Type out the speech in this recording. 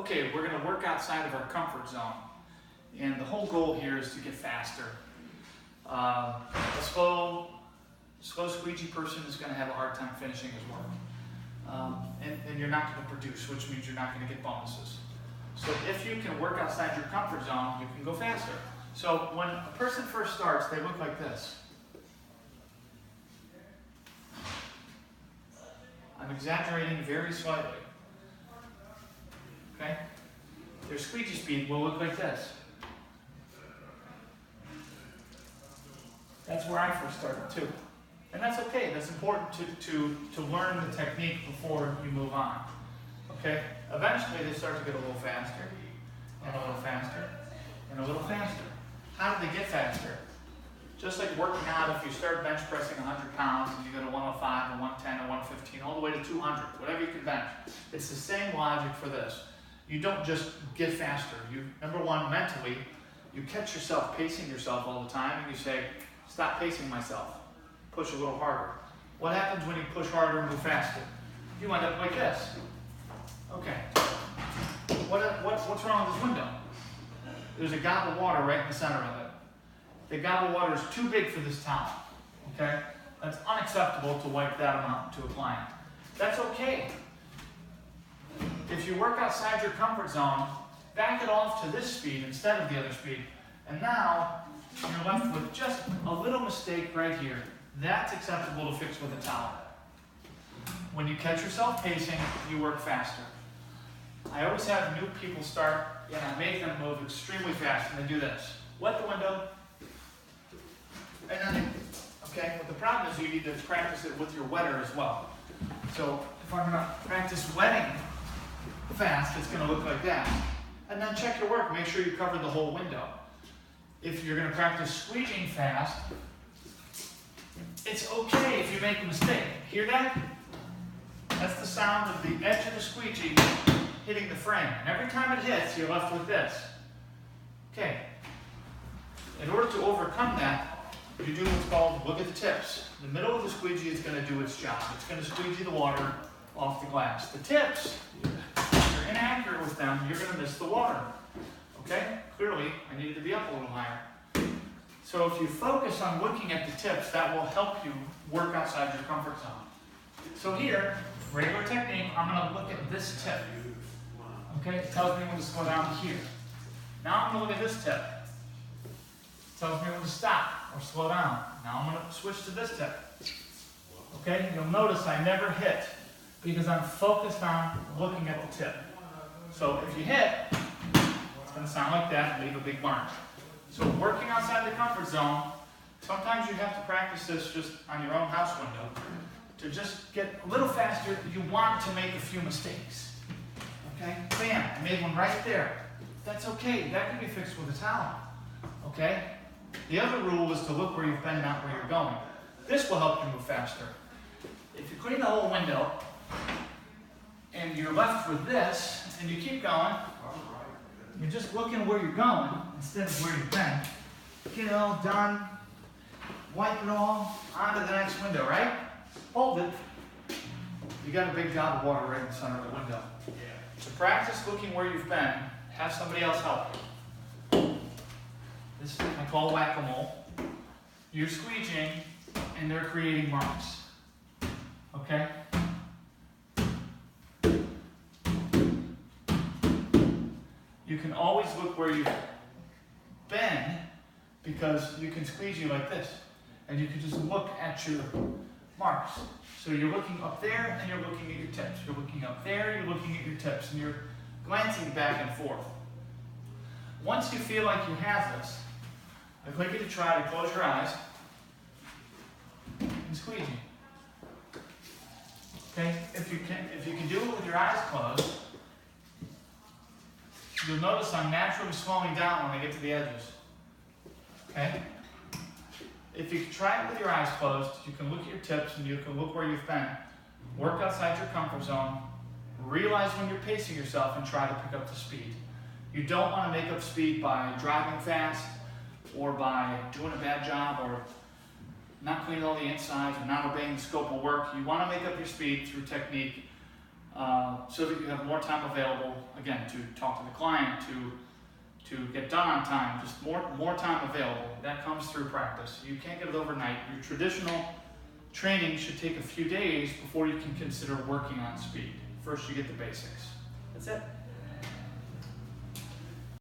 okay, we're going to work outside of our comfort zone. And the whole goal here is to get faster. A slow squeegee person is going to have a hard time finishing his work. And you're not going to produce, which means you're not going to get bonuses. So if you can work outside your comfort zone, you can go faster. So when a person first starts, they look like this. I'm exaggerating very slightly. Okay? Their squeegee speed will look like this. That's where I first started too. And that's okay. That's important to learn the technique before you move on. Okay? Eventually they start to get a little faster, and a little faster, and a little faster. How do they get faster? Just like working out, if you start bench pressing 100 pounds and you go to 105 and 110 and 115, all the way to 200, whatever you can bench. It's the same logic for this. You don't just get faster. You, number one, mentally, you catch yourself pacing yourself all the time and you say, stop pacing myself. Push a little harder. What happens when you push harder and move faster? You end up like this. Okay. What's wrong with this window? There's a gob of water right in the center of it. The gob of water is too big for this towel. Okay? That's unacceptable to wipe that amount to apply it. That's okay. If you work outside your comfort zone, back it off to this speed instead of the other speed. And now you're left with just a little mistake right here. That's acceptable to fix with a towel. When you catch yourself pacing, you work faster. I always have new people start, and I make them move extremely fast, and they do this. Wet the window, and then, okay, but the problem is you need to practice it with your wetter as well. So if I'm going to practice wetting fast, it's going to look like that. And then check your work, make sure you cover the whole window. If you're going to practice squeegeeing fast, it's okay if you make a mistake. Hear that? That's the sound of the edge of the squeegee hitting the frame. And every time it hits, you're left with this. Okay. In order to overcome that, you do what's called look at the tips. The middle of the squeegee is going to do its job. It's going to squeegee the water off the glass. The tips, if you're inaccurate with them, you're going to miss the water. Okay? Clearly, I needed to be up a little higher. So if you focus on looking at the tips, that will help you work outside your comfort zone. So here, regular technique, I'm going to look at this tip. Okay? It tells me when to slow down here. Now I'm going to look at this tip. It tells me when to stop or slow down. Now I'm going to switch to this tip. Okay? You'll notice I never hit because I'm focused on looking at the tip. So if you hit, it's going to sound like that and leave a big mark. So working outside the comfort zone, sometimes you have to practice this just on your own house window. To just get a little faster, you want to make a few mistakes. Okay? Bam, I made one right there. That's okay, that can be fixed with a towel. Okay? The other rule is to look where you've been, not where you're going. This will help you move faster. If you clean the whole window, and you're left with this, and you keep going, you're just looking where you're going instead of where you've been. Get it all done, wipe it all, onto the next window, right? Hold it. You got a big gob of water right in the center of the window. To practice looking where you've been, have somebody else help you. This is I call whack-a-mole. You're squeegeeing, and they're creating marks. Okay? You can always look where you've been because you can squeegee like this. And you can just look at your marks. So you're looking up there and you're looking at your tips. You're looking up there, you're looking at your tips, and you're glancing back and forth. Once you feel like you have this, I'd like you to try to close your eyes and squeegee. Okay? If you can do it with your eyes closed, you'll notice I'm naturally slowing down when I get to the edges. Okay? If you try it with your eyes closed, you can look at your tips and you can look where you've been. Work outside your comfort zone. Realize when you're pacing yourself and try to pick up the speed. You don't want to make up speed by driving fast or by doing a bad job or not cleaning all the insides or not obeying the scope of work. You want to make up your speed through technique so that you have more time available, again, to talk to the client, to get done on time, just more time available. That comes through practice. You can't get it overnight. Your traditional training should take a few days before you can consider working on speed. First, you get the basics. That's it.